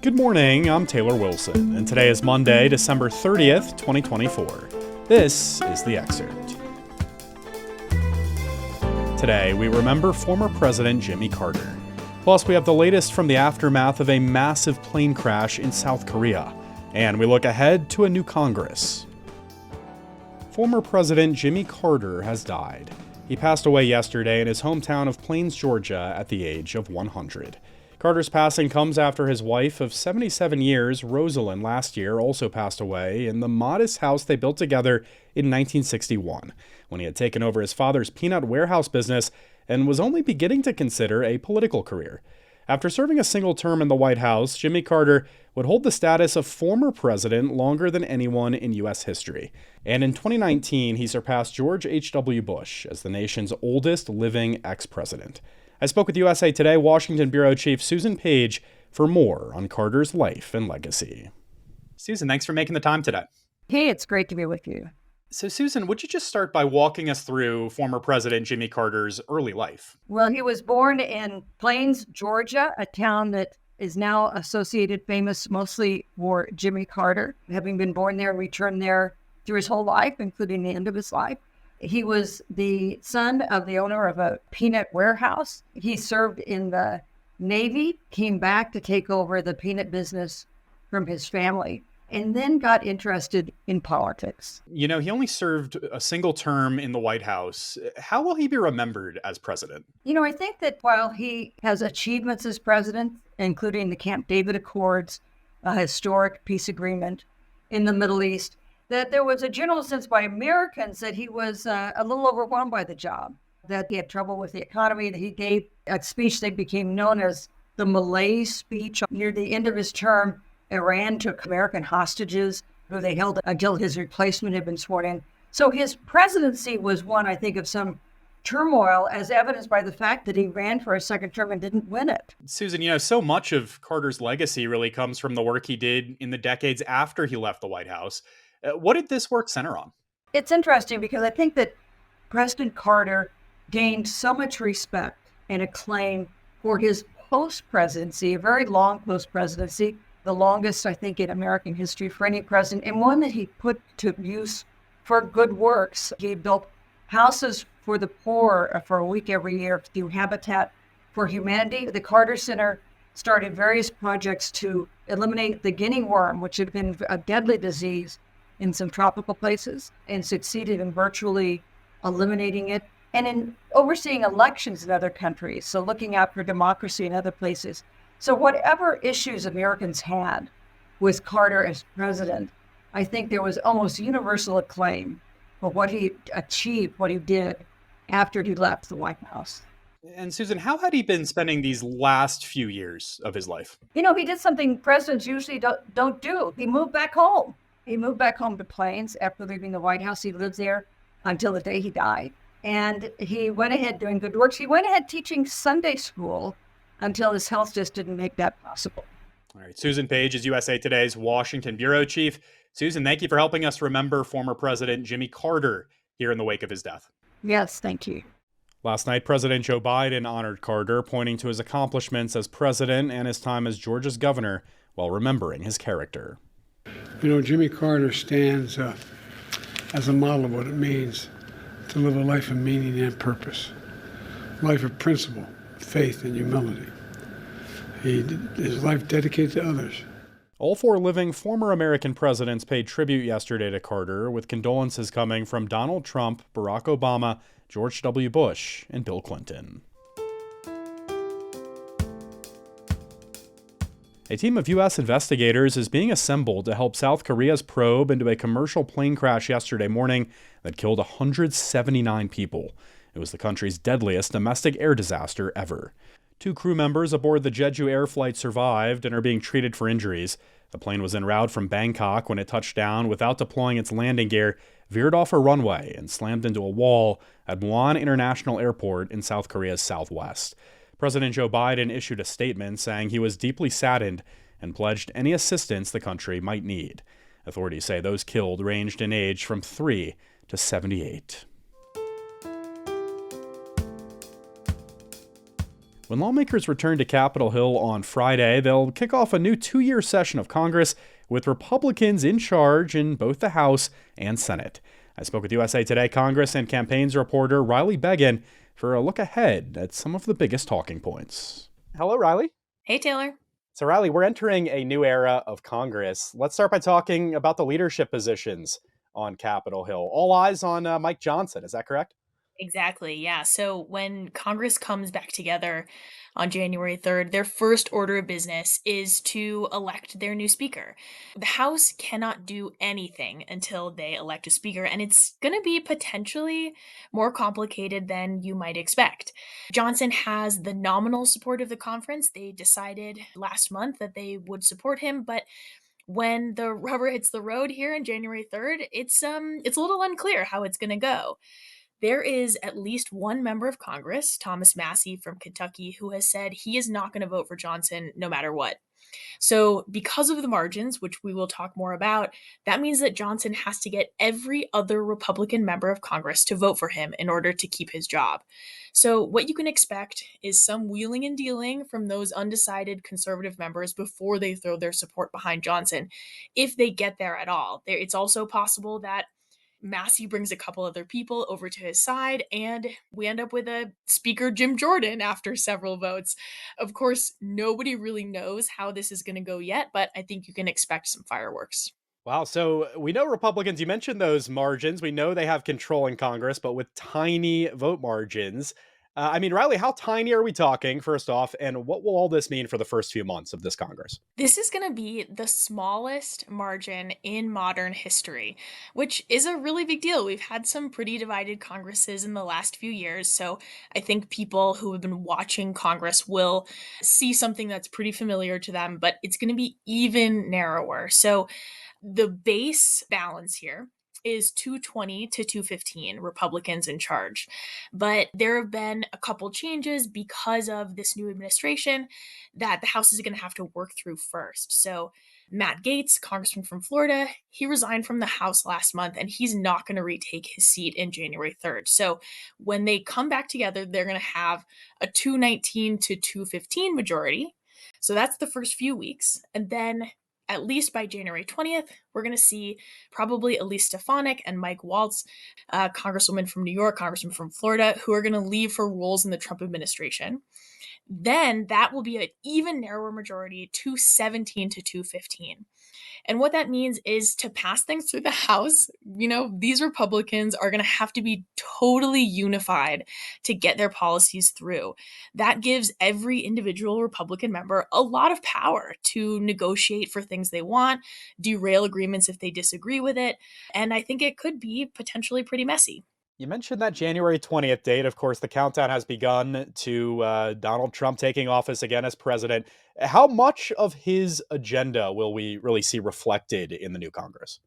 Good morning, I'm Taylor Wilson, and today is Monday, December 30th, 2024. This is The Excerpt. Today, we remember former President Jimmy Carter. Plus, we have the latest from the aftermath of a massive plane crash in South Korea. And we look ahead to a new Congress. Former President Jimmy Carter has died. He passed away yesterday in his hometown of Plains, Georgia, at the age of 100. Carter's passing comes after his wife of 77 years, Rosalind, last year also passed away in the modest house they built together in 1961, when he had taken over his father's peanut warehouse business and was only beginning to consider a political career. After serving a single term in the White House, Jimmy Carter would hold the status of former president longer than anyone in U.S. history. And in 2019, he surpassed George H.W. Bush as the nation's oldest living ex-president. I spoke with USA Today Washington Bureau Chief Susan Page for more on Carter's life and legacy. Susan, thanks for making the time today. Hey, it's great to be with you. So, Susan, would you just start by walking us through former President Jimmy Carter's early life? Well, he was born in Plains, Georgia, a town that is now associated famous mostly for Jimmy Carter, having been born there and returned there through his whole life, including the end of his life. He was the son of the owner of a peanut warehouse. He served in the Navy, came back to take over the peanut business from his family, and then got interested in politics. You know, he only served a single term in the White House. How will he be remembered as president? You know, I think that while he has achievements as president, including the Camp David Accords, a historic peace agreement in the Middle East, that there was a general sense by Americans that he was a little overwhelmed by the job, that he had trouble with the economy, that he gave a speech that became known as the Malaise speech. Near the end of his term, Iran took American hostages who they held until his replacement had been sworn in. So his presidency was one, I think, of some turmoil, as evidenced by the fact that he ran for a second term and didn't win it. Susan, you know, so much of Carter's legacy really comes from the work he did in the decades after he left the White House. What did this work center on? It's interesting because I think that President Carter gained so much respect and acclaim for his post-presidency, a very long post-presidency, the longest, I think, in American history for any president, and one that he put to use for good works. He built houses for the poor for a week every year through Habitat for Humanity. The Carter Center started various projects to eliminate the guinea worm, which had been a deadly disease in some tropical places, and succeeded in virtually eliminating it, and in overseeing elections in other countries, so looking out for democracy in other places. So whatever issues Americans had with Carter as president, I think there was almost universal acclaim for what he achieved, what he did after he left the White House. And Susan, how had he been spending these last few years of his life? You know, he did something presidents usually don't do. He moved back home. He moved back home to Plains after leaving the White House. He lived there until the day he died. And he went ahead doing good works. He went ahead teaching Sunday school until his health just didn't make that possible. All right. Susan Page is USA Today's Washington Bureau Chief. Susan, thank you for helping us remember former President Jimmy Carter here in the wake of his death. Yes, thank you. Last night, President Joe Biden honored Carter, pointing to his accomplishments as president and his time as Georgia's governor, while remembering his character. You know, Jimmy Carter stands as a model of what it means to live a life of meaning and purpose, a life of principle, faith, and humility. His life dedicated to others. All four living former American presidents paid tribute yesterday to Carter, with condolences coming from Donald Trump, Barack Obama, George W. Bush, and Bill Clinton. A team of U.S. investigators is being assembled to help South Korea's probe into a commercial plane crash yesterday morning that killed 179 people. It was the country's deadliest domestic air disaster ever. 2 crew members aboard the Jeju Air flight survived and are being treated for injuries. The plane was en route from Bangkok when it touched down without deploying its landing gear, veered off a runway, and slammed into a wall at Muan International Airport in South Korea's southwest. President Joe Biden issued a statement saying he was deeply saddened and pledged any assistance the country might need. Authorities say those killed ranged in age from 3 to 78. When lawmakers return to Capitol Hill on Friday, they'll kick off a new 2-year session of Congress with Republicans in charge in both the House and Senate. I spoke with USA Today Congress and campaigns reporter Riley Beggin for a look ahead at some of the biggest talking points. Hello, Riley. Hey, Taylor. So, Riley, we're entering a new era of Congress. Let's start by talking about the leadership positions on Capitol Hill. All eyes on Mike Johnson. Is that correct? Exactly. Yeah. So when Congress comes back together on January 3rd, their first order of business is to elect their new speaker. The House cannot do anything until they elect a speaker, and it's going to be potentially more complicated than you might expect. Johnson has the nominal support of the conference. They decided last month that they would support him, but when the rubber hits the road here on January 3rd, it's a little unclear how it's going to go. There is at least one member of Congress, Thomas Massie from Kentucky, who has said he is not going to vote for Johnson no matter what. So, because of the margins, which we will talk more about, that means that Johnson has to get every other Republican member of Congress to vote for him in order to keep his job. So, what you can expect is some wheeling and dealing from those undecided conservative members before they throw their support behind Johnson, if they get there at all. It's also possible that Massie brings a couple other people over to his side, and we end up with a Speaker Jim Jordan after several votes. Of course, nobody really knows how this is going to go yet, but I think you can expect some fireworks. Wow. So we know Republicans, you mentioned those margins. We know they have control in Congress, but with tiny vote margins. Riley, how tiny are we talking, first off, and what will all this mean for the first few months of this Congress? This is going to be the smallest margin in modern history, which is a really big deal. We've had some pretty divided Congresses in the last few years, so I think people who have been watching Congress will see something that's pretty familiar to them, but it's going to be even narrower. So the base balance here is 220 to 215 Republicans in charge. But there have been a couple changes because of this new administration that the House is going to have to work through first. So Matt Gaetz, congressman from Florida, he resigned from the House last month and he's not going to retake his seat in January 3rd. So when they come back together, they're going to have a 219 to 215 majority. So that's the first few weeks. And then at least by January 20th, we're going to see probably Elise Stefanik and Mike Waltz, congresswoman from New York, congressman from Florida, who are going to leave for roles in the Trump administration. Then that will be an even narrower majority, 217 to 215. And what that means is to pass things through the House, these Republicans are going to have to be totally unified to get their policies through. That gives every individual Republican member a lot of power to negotiate for things they want, derail agreements if they disagree with it. And I think it could be potentially pretty messy. You mentioned that January 20th date. Of course, the countdown has begun to Donald Trump taking office again as president. How much of his agenda will we really see reflected in the new Congress?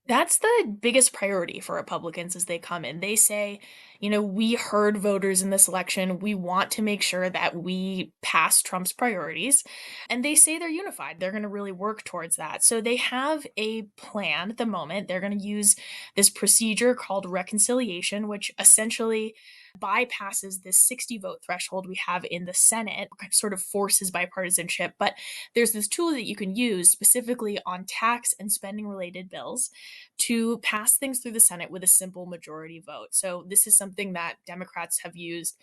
That's the biggest priority for Republicans as they come in. They say, we heard voters in this election. We want to make sure that we pass Trump's priorities. And they say they're unified. They're going to really work towards that. So they have a plan at the moment. They're going to use this procedure called reconciliation, which essentially bypasses this 60 vote threshold we have in the Senate, sort of forces bipartisanship. But there's this tool that you can use specifically on tax and spending related bills to pass things through the Senate with a simple majority vote. So this is something that Democrats have used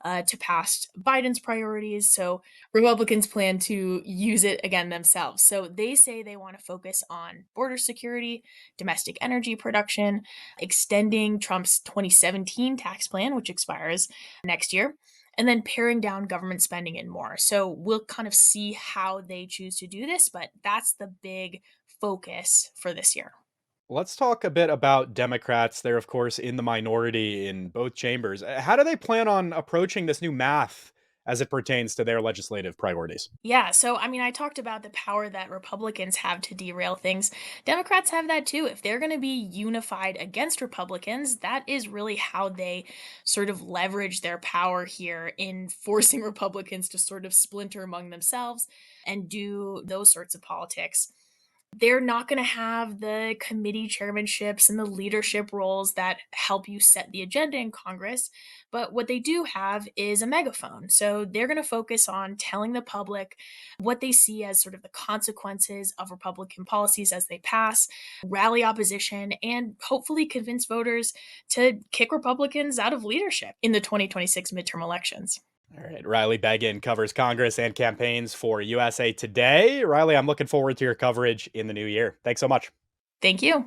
to pass Biden's priorities. So Republicans plan to use it again themselves. So they say they want to focus on border security, domestic energy production, extending Trump's 2017 tax plan, which expires next year, and then paring down government spending and more. So we'll kind of see how they choose to do this, but that's the big focus for this year. Let's talk a bit about Democrats. They're, of course, in the minority in both chambers. How do they plan on approaching this new math as it pertains to their legislative priorities? Yeah, so I talked about the power that Republicans have to derail things. Democrats have that too. If they're going to be unified against Republicans, that is really how they sort of leverage their power here in forcing Republicans to sort of splinter among themselves and do those sorts of politics. they're not going to have the committee chairmanships and the leadership roles that help you set the agenda in Congress. But what they do have is a megaphone. So they're going to focus on telling the public what they see as sort of the consequences of Republican policies as they pass, rally opposition, and hopefully convince voters to kick Republicans out of leadership in the 2026 midterm elections. All right, Riley Beggin covers Congress and campaigns for USA Today. Riley, I'm looking forward to your coverage in the new year. Thanks so much. Thank you.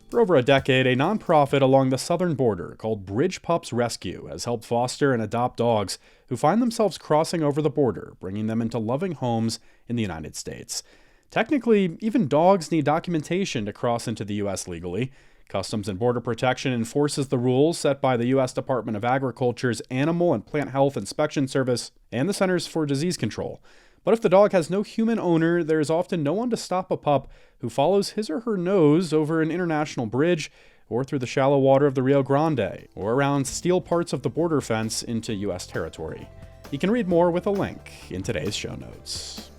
For over a decade, a nonprofit along the southern border called Bridge Pups Rescue has helped foster and adopt dogs who find themselves crossing over the border, bringing them into loving homes in the United States. Technically, even dogs need documentation to cross into the U.S. legally. Customs and Border Protection enforces the rules set by the U.S. Department of Agriculture's Animal and Plant Health Inspection Service and the Centers for Disease Control. But if the dog has no human owner, there is often no one to stop a pup who follows his or her nose over an international bridge or through the shallow water of the Rio Grande or around steel parts of the border fence into U.S. territory. You can read more with a link in today's show notes.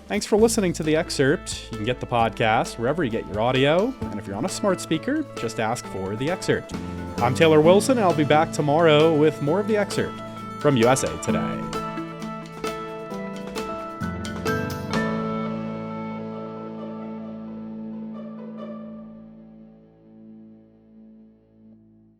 Thanks for listening to The Excerpt. You can get the podcast wherever you get your audio, and if you're on a smart speaker, just ask for The Excerpt. I'm Taylor Wilson, and I'll be back tomorrow with more of The Excerpt from USA Today.